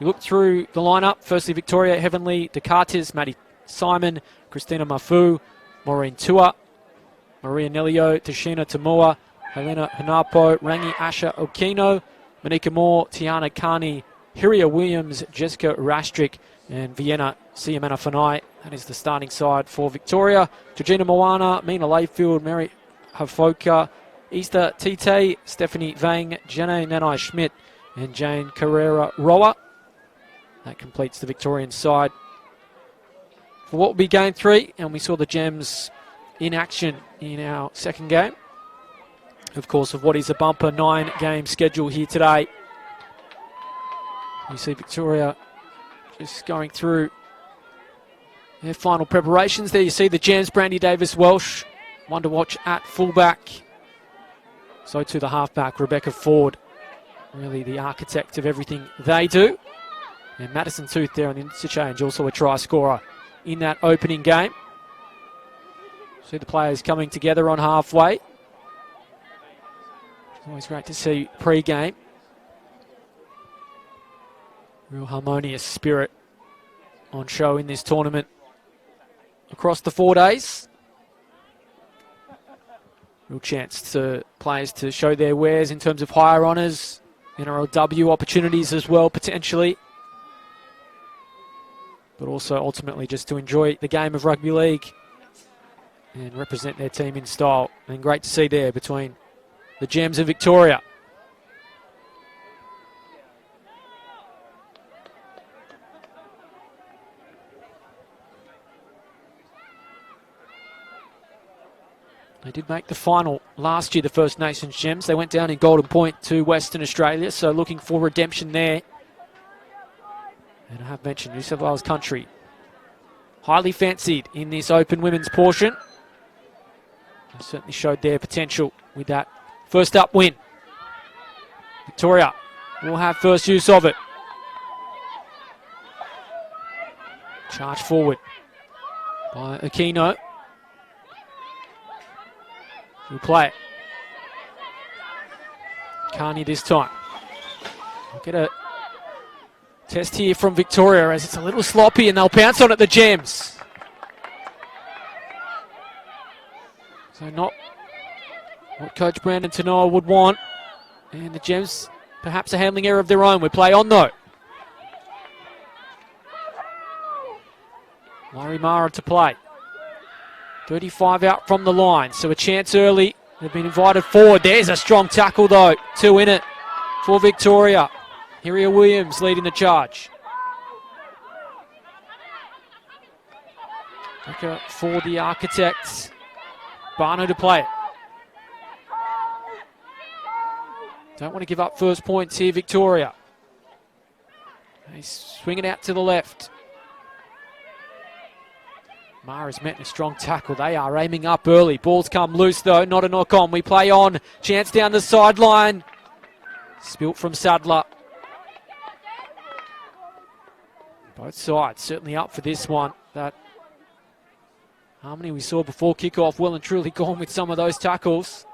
We look through the lineup. Firstly, Victoria, Heavenly, Descartes, Maddie Simon, Christina Mafu, Maureen Tua, Maria Nelio, Tashina Tamua, Helena Hanapo, Rangi Asha Okino, Monika Moore, Tiana Carney, Hiria Williams, Jessica Rastrick, and Vienna Siamana Fanai. That is the starting side for Victoria. Georgina Moana, Mina Layfield, Mary Hafoka, Easter Tite, Stephanie Vang, Jenna Nanai Schmidt, and Jane Carrera Roa. That completes the Victorian side for what will be game 3. And we saw the Gems in action in our second game. Of course, of what is a bumper 9-game schedule here today. You see Victoria just going through their final preparations. There you see the Gems, Brandy Davis-Welsh, one to watch at fullback. So too the halfback, Rebecca Ford, really the architect of everything they do. And Madison Tooth there on the interchange, also a try scorer in that opening game. See the players coming together on halfway. It's always great to see pre-game. Real harmonious spirit on show in this tournament across the 4 days. Real chance to players to show their wares in terms of higher honours, NRLW opportunities as well potentially. But also ultimately just to enjoy the game of rugby league and represent their team in style. And great to see there between the Gems and Victoria. They did make the final last year, the First Nations Gems. They went down in Golden Point to Western Australia, so looking for redemption there. And I have mentioned New South Wales country highly fancied in this open women's portion. They certainly showed their potential with that first up win. Victoria will have first use of it. Charge forward by Aquino. We'll play it. Carney this time. We'll get a test here from Victoria as it's a little sloppy and they'll bounce on it, the Gems. So not what Coach Brandon Tanoa would want. And the Gems perhaps a handling error of their own. We play on though. Laurie Mara to play. 35 out from the line, so a chance early. They've been invited forward. There's a strong tackle though. 2 in it for Victoria. Hiria Williams leading the charge. Looker for the Architects. Barno to play it. Don't want to give up first points here, Victoria. They swing it out to the left. Mara's met in a strong tackle. They are aiming up early. Balls come loose though, not a knock on. We play on. Chance down the sideline. Spilt from Sadler. Both sides certainly up for this one. That harmony we saw before kickoff well and truly gone with some of those tackles.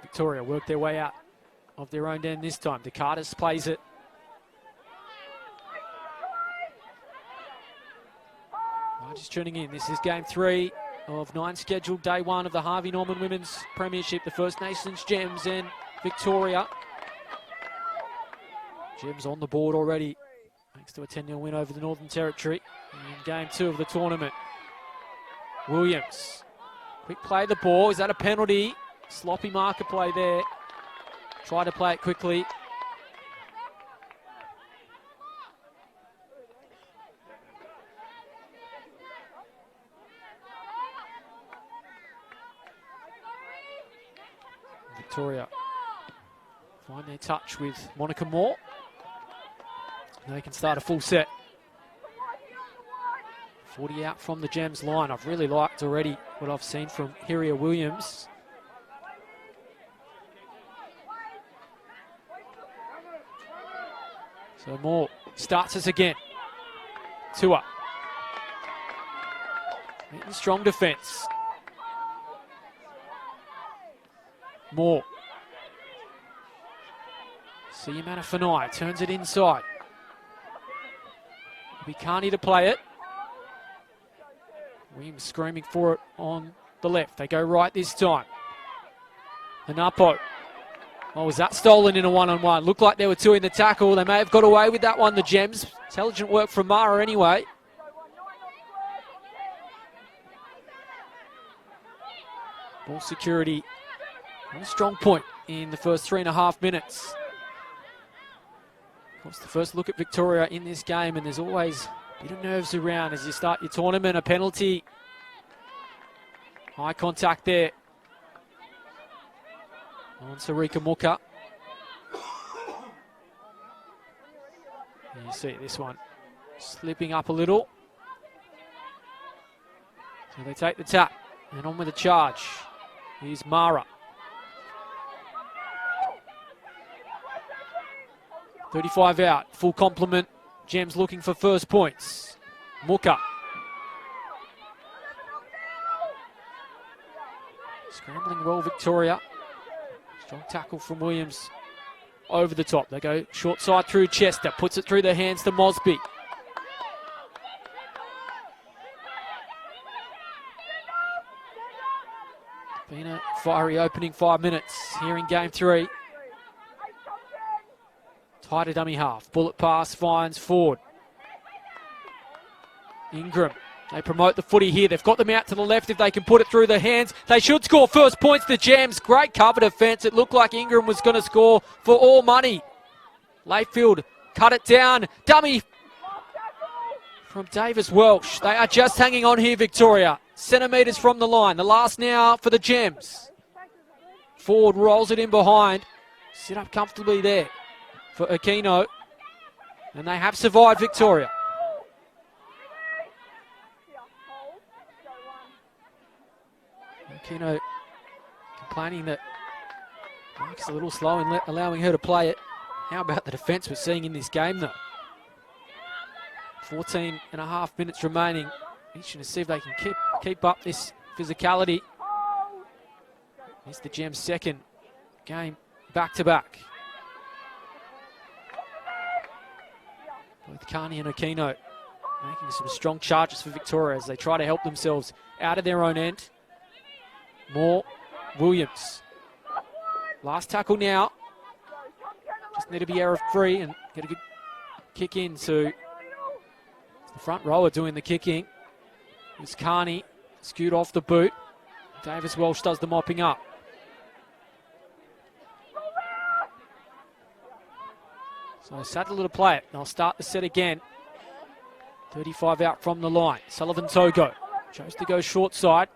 Victoria work their way out of their own end this time. Descartes plays it. Just tuning in. This is game 3 of 9 scheduled. Day 1 of the Harvey Norman Women's Premiership. The First Nations Gems and Victoria. Gems on the board already, thanks to a 10-0 win over the Northern Territory in game 2 of the tournament. Williams, quick play of the ball. Is that a penalty? Sloppy marker play there. Try to play it quickly. Victoria find their touch with Monica Moore. They can start a full set. 40 out from the Gems line. I've really liked already what I've seen from Hiria Williams. So Moore starts us again. Tua. Strong defence. Moore. Siamanafanai turns it inside. We can't need to play it. Williams screaming for it on the left. They go right this time. Hanapo. Oh, was that stolen in a one-on-one? Looked like there were two in the tackle. They may have got away with that one, the Gems. Intelligent work from Mara anyway. Ball security on a strong point in the first 3.5 minutes. Of course, the first look at Victoria in this game, and there's always a bit of nerves around as you start your tournament. A penalty. High contact there. On Sarika Muka. You see this one slipping up a little. So they take the tap and on with the charge. Here's Mara. 35 out, full complement. Gems looking for first points. Muka. Scrambling well, Victoria. Strong tackle from Williams over the top. They go short side through Chester. Puts it through the hands to Mosby. Been a fiery opening 5 minutes here in game 3. Tighter dummy half. Bullet pass finds Ford. Ingram. They promote the footy here. They've got them out to the left. If they can put it through the hands, they should score first points. The Gems. Great cover defence. It looked like Ingram was going to score for all money. Layfield cut it down. Dummy from Davis Welsh. They are just hanging on here, Victoria. Centimetres from the line. The last now for the Gems. Ford rolls it in behind. Sit up comfortably there for Aquino. And they have survived Victoria. Aquino complaining that Mike's a little slow in allowing her to play it. How about the defence we're seeing in this game, though? 14.5 minutes remaining. Each to see if they can keep up this physicality. It's the Gems' second game back-to-back. Both Carney and Aquino making some strong charges for Victoria as they try to help themselves out of their own end. Moore, Williams. Last tackle now. Just need to be error-free and get a good kick in to the front rower doing the kicking. It's Carney, skewed off the boot. Davis Welsh does the mopping up. So Sadler to play it. They'll start the set again. 35 out from the line. Sullivan Togo chose to go short side.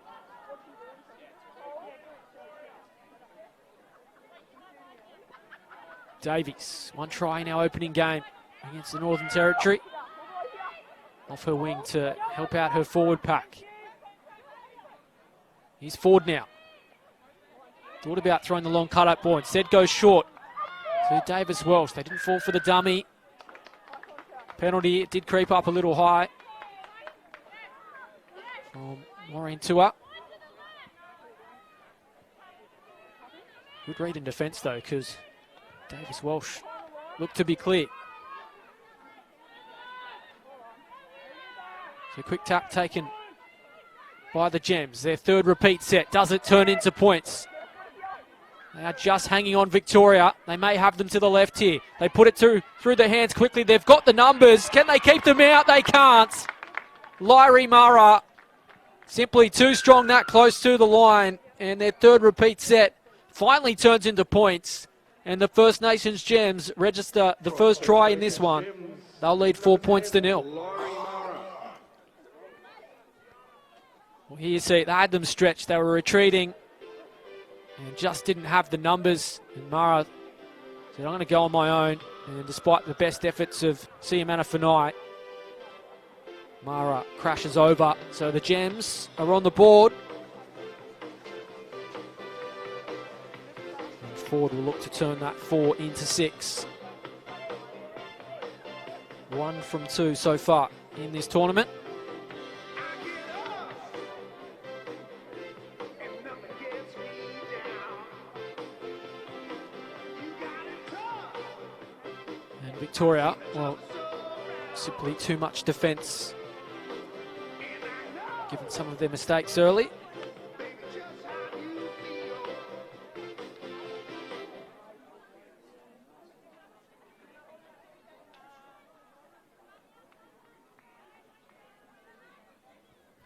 Davies, one try in our opening game against the Northern Territory. Off her wing to help out her forward pack. Here's Ford now. Thought about throwing the long cut-up ball. Instead goes short to Davis Welsh. They didn't fall for the dummy. Penalty, it did creep up a little high from Maureen Tua. Good read in defence though, because Davis Welsh looked to be clear. So quick tap taken by the Gems. Their third repeat set. Does it turn into points? They are just hanging on Victoria. They may have them to the left here. They put it through the hands quickly. They've got the numbers. Can they keep them out? They can't. Lyrie Mara simply too strong that close to the line. And their third repeat set finally turns into points. And the First Nations Gems register the first try in this one. They'll lead 4 points to 0. Well, here you see, they had them stretched. They were retreating and just didn't have the numbers. And Mara said, I'm going to go on my own. And despite the best efforts of Siamanafanai, Mara crashes over. So the Gems are on the board. And Ford will look to turn that 4 into 6. 1 from 2 so far. in this tournament. And Victoria, well, simply too much defence, given some of their mistakes early.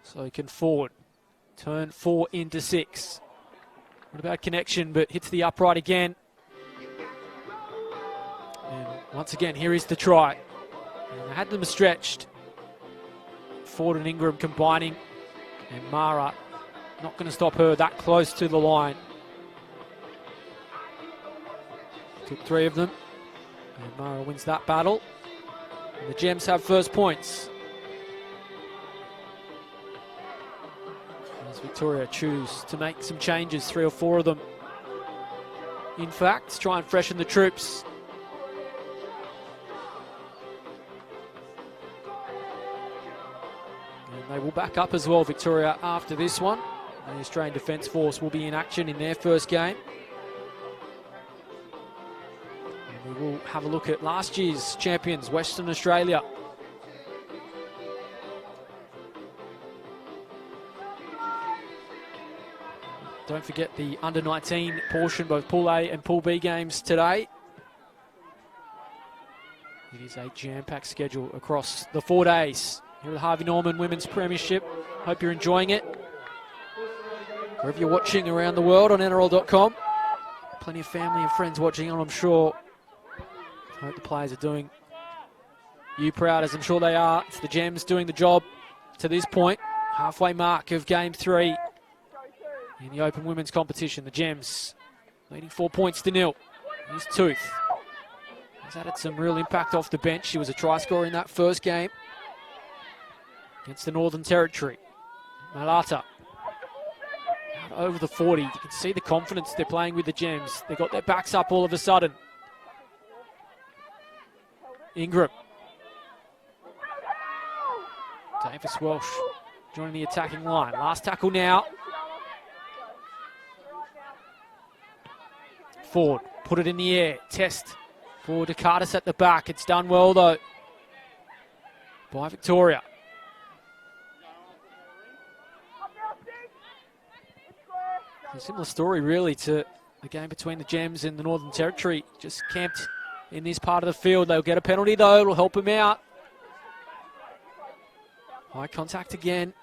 So he can forward, turn 4 into 6. What about connection, but hits the upright again. And once again, here is the try. And they had them stretched. Ford and Ingram combining, and Mara not going to stop her that close to the line. Took 3 of them, and Mara wins that battle. And the Gems have first points. As Victoria choose to make some changes, 3 or 4 of them. In fact, try and freshen the troops. And they will back up as well, Victoria, after this one. The Australian Defence Force will be in action in their first game. And we will have a look at last year's champions, Western Australia. Don't forget the under-19 portion, both Pool A and Pool B games today. It is a jam-packed schedule across the 4 days here at the Harvey Norman Women's Premiership. Hope you're enjoying it. Wherever you're watching around the world on NRL.com. Plenty of family and friends watching on, I'm sure. Hope the players are doing you proud, as I'm sure they are. It's the Gems doing the job to this point. Halfway mark of Game 3. In the open women's competition, the Gems leading 4 points to 0. Here's Tooth. He's added some real impact off the bench. She was a try scorer in that first game against the Northern Territory. Malata out over the 40. You can see the confidence they're playing with the Gems. They got their backs up all of a sudden. Ingram. Davis Welsh joining the attacking line. Last tackle now. Ford, put it in the air, test for Descartes at the back. It's done well though by Victoria. A similar story really to the game between the Gems and the Northern Territory. Just camped in this part of the field. They'll get a penalty though, it'll help them out. High contact again.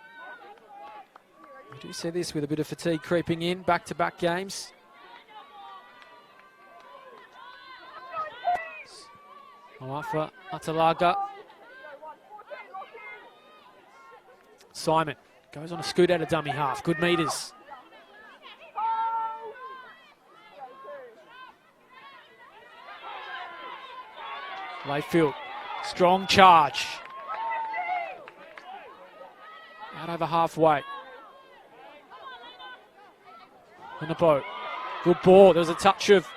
We do see this with a bit of fatigue creeping in, back-to-back games. Moafa, Atalaga. Simon goes on a scoot out of dummy half. Good meters. Layfield, strong charge. Out over halfway. On the boat. Good ball. There was a touch of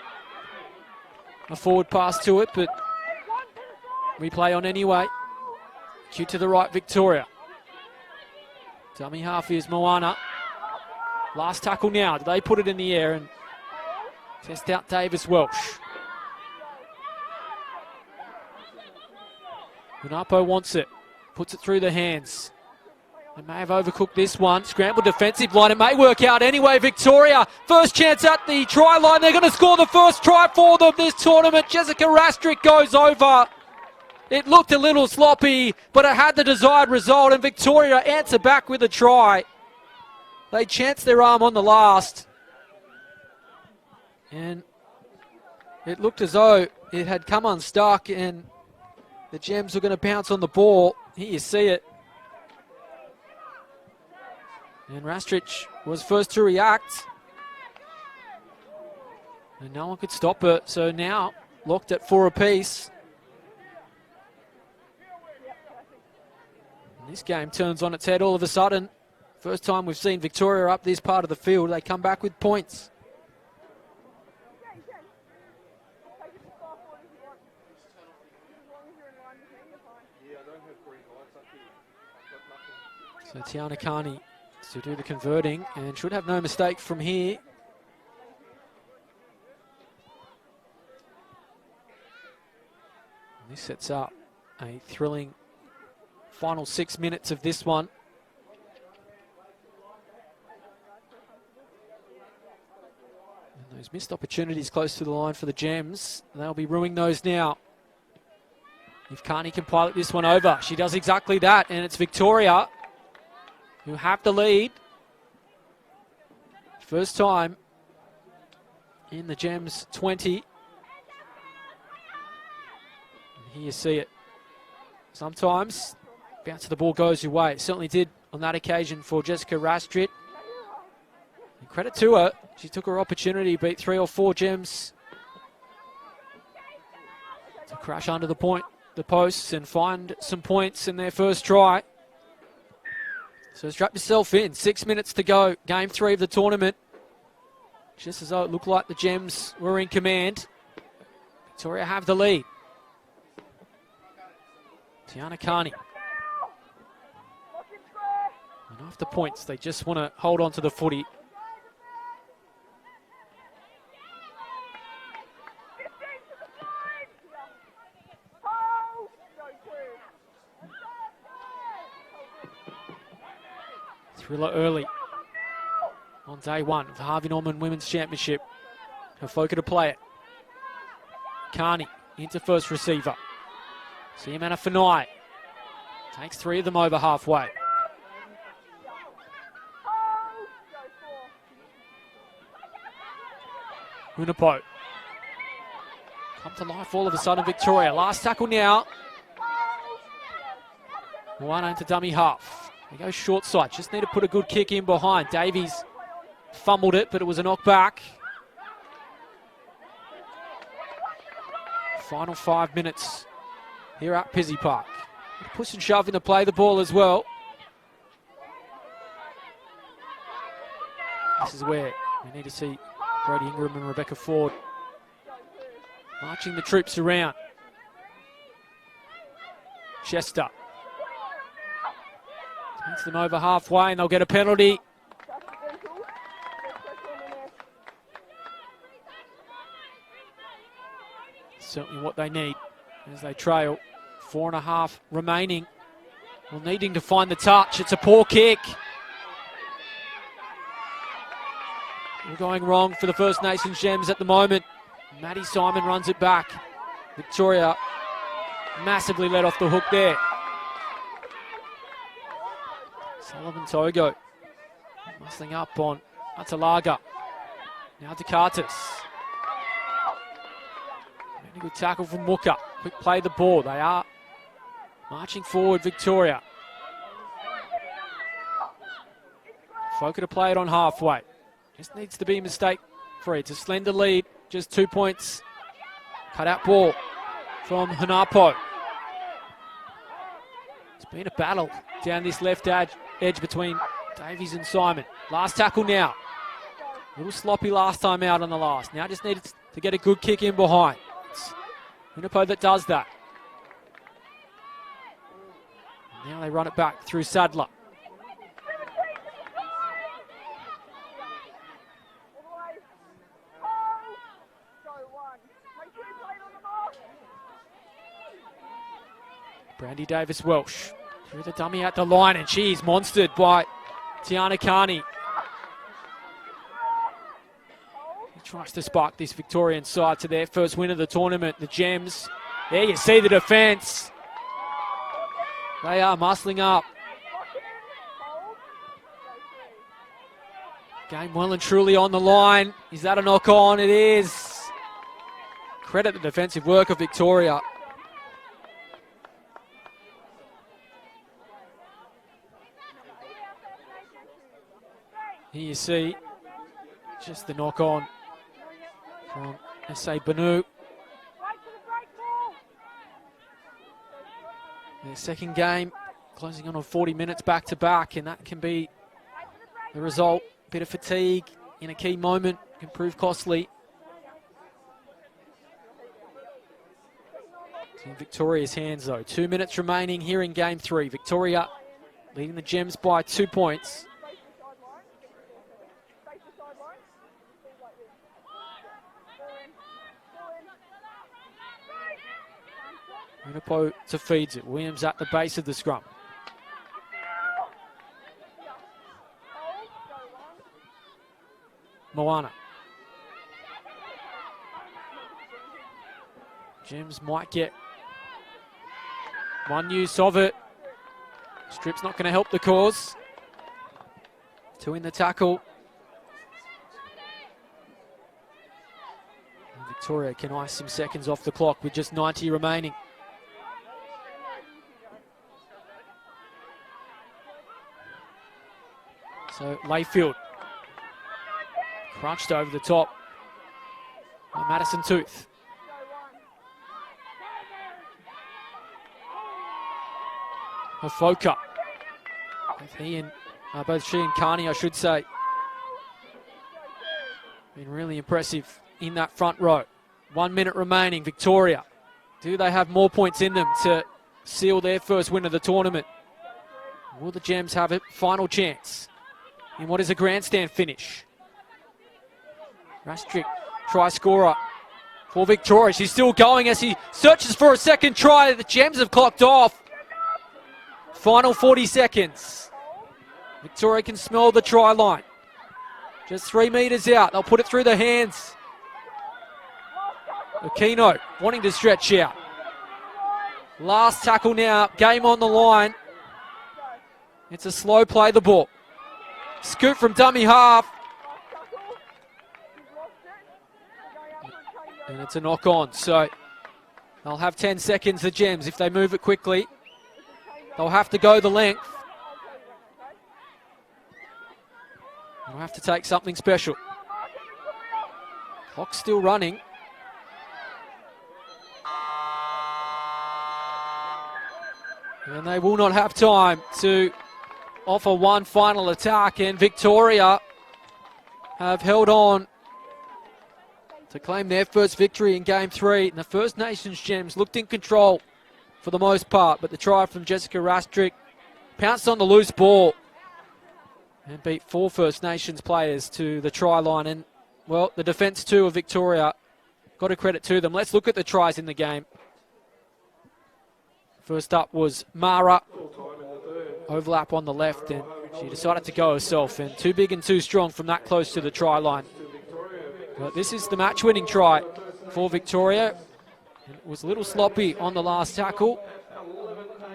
a forward pass to it, but replay on anyway. Cue to the right, Victoria. Dummy half is Moana. Last tackle now. Do they put it in the air and test out Davis Welsh? Unapo wants it. Puts it through the hands. They may have overcooked this one. Scrambled defensive line. It may work out anyway. Victoria, first chance at the try line. They're going to score the first try for them this tournament. Jessica Rastrick goes over. It looked a little sloppy, but it had the desired result, and Victoria answer back with a try. They chanced their arm on the last. And it looked as though it had come unstuck, and the Gems were going to bounce on the ball. Here you see it. And Rastrich was first to react. And no one could stop it, so now locked at 4 apiece. This game turns on its head all of a sudden. First time we've seen Victoria up this part of the field. They come back with points. So Tiana Carney to do the converting and should have no mistake from here. And this sets up a thrilling final 6 minutes of this one. And those missed opportunities close to the line for the Gems, they'll be ruining those now. If Carney can pilot this one over, she does exactly that, and it's Victoria who have the lead. First time in the Gems 20. And here you see it. Sometimes bounce of the ball goes your way. It certainly did on that occasion for Jessica Rastrit. And credit to her. She took her opportunity, beat 3 or 4 Gems to crash under the posts and find some points in their first try. So strap yourself in. 6 minutes to go. Game 3 of the tournament. Just as though it looked like the Gems were in command. Victoria have the lead. Tiana Carney. And after points, they just want to hold on to the footy. Thriller early on day 1 of the Harvey Norman Women's Championship. Hafoka to play it. Carney into first receiver. Siamana Fanai takes 3 of them over halfway. Hunapo. Come to life all of a sudden, Victoria. Last tackle now. One into dummy half. They go short side. Just need to put a good kick in behind. Davies fumbled it, but it was a knockback. Final 5 minutes here at Pizzey Park. Push and shove in to play the ball as well. This is where we need to see Brody Ingram and Rebecca Ford marching the troops around. Chester takes them over halfway and they'll get a penalty. Certainly what they need as they trail. 4.5 remaining. Well, needing to find the touch. It's a poor kick. All going wrong for the First Nations Gems at the moment. Maddie Simon runs it back. Victoria massively let off the hook there. Sullivan Togo muscling up on Atalaga. Now to Cartus. Really good tackle from Mooka. Quick play the ball. They are marching forward, Victoria. Foka to play it on halfway. Just needs to be mistake-free. It's a slender lead. Just 2 points. Cut out ball from Hanapo. It's been a battle down this left edge between Davies and Simon. Last tackle now. A little sloppy last time out on the last. Now just needed to get a good kick in behind. It's Hanapo that does that. Now they run it back through Sadler. Brandy Davis-Welsh through the dummy at the line, and she's monstered by Tiana Carney. He tries to spark this Victorian side to their first win of the tournament, the Gems. There you see the defence. They are muscling up. Game well and truly on the line. Is that a knock on? It is. Credit the defensive work of Victoria. Here you see just the knock on from S.A. Banu. Their second game, closing on 40 minutes back to back, and that can be the result. Bit of fatigue in a key moment can prove costly. It's in Victoria's hands though. 2 minutes remaining here in game 3. Victoria leading the Gems by 2 points. Unapo to feeds it. Williams at the base of the scrum. Moana. Gems might get one use of it. Strip's not going to help the cause. 2 in the tackle. And Victoria can ice some seconds off the clock with just 90 remaining. So Layfield crunched over the top by Madison Tooth. Hofoka. Both she and Carney, I should say, been really impressive in that front row. 1 minute remaining. Victoria, do they have more points in them to seal their first win of the tournament? Will the Gems have a final chance in what is a grandstand finish? Rastrick, try scorer for Victoria. She's still going as he searches for a second try. The Gems have clocked off. Final 40 seconds. Victoria can smell the try line. Just 3 metres out. They'll put it through the hands. Aquino wanting to stretch out. Last tackle now. Game on the line. It's a slow play the ball. Scoop from dummy half. And it's a knock on. So they'll have 10 seconds, the Gems, if they move it quickly. They'll have to go the length. They'll have to take something special. Clock's still running. And they will not have time to offer one final attack. And Victoria have held on to claim their first victory in Game 3. And the First Nations Gems looked in control for the most part, but the try from Jessica Rastrick pounced on the loose ball and beat 4 First Nations players to the try line. And, well, the defence too of Victoria, got a credit to them. Let's look at the tries in the game. First up was Mara. Overlap on the left, and she decided to go herself. And too big and too strong from that close to the try line. But this is the match-winning try for Victoria. It was a little sloppy on the last tackle.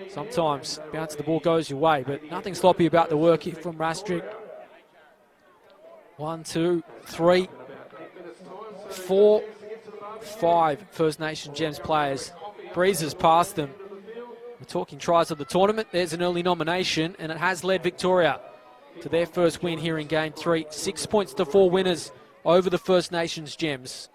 Sometimes bounce the ball goes your way, but nothing sloppy about the work here from Rastrick. 1, 2, 3, 4, 5 First Nation Gems players. Breezes past them. We're talking tries of the tournament. There's an early nomination, and it has led Victoria to their first win here in Game 3. 6 points to 4 winners over the First Nations Gems.